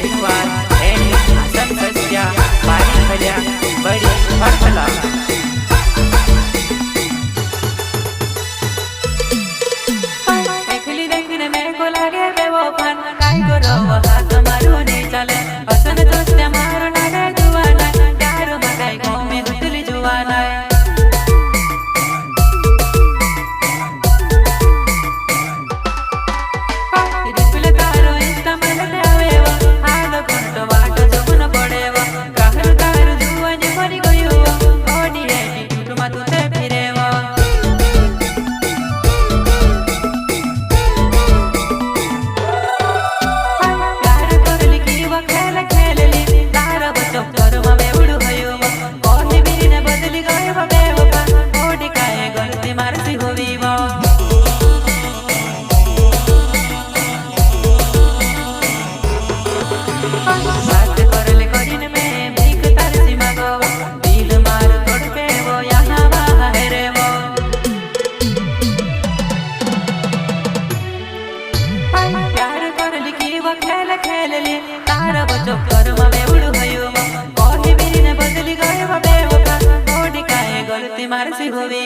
एक बार एनी आसन सस्या पानी खल्या बड़ी फरसला देखली देखने मेरे को लगे बेवफान काय करो हाथ मारू नहीं चले हसन दोस्ते मारो ना रे दुआना यार मगाई को में गुतली जुआना खेल खेल ले तारा बचो कर्म में उड़ भयो कोही मेरी ने बदली गए बेवफा ओडी काए गलती मारसी होवी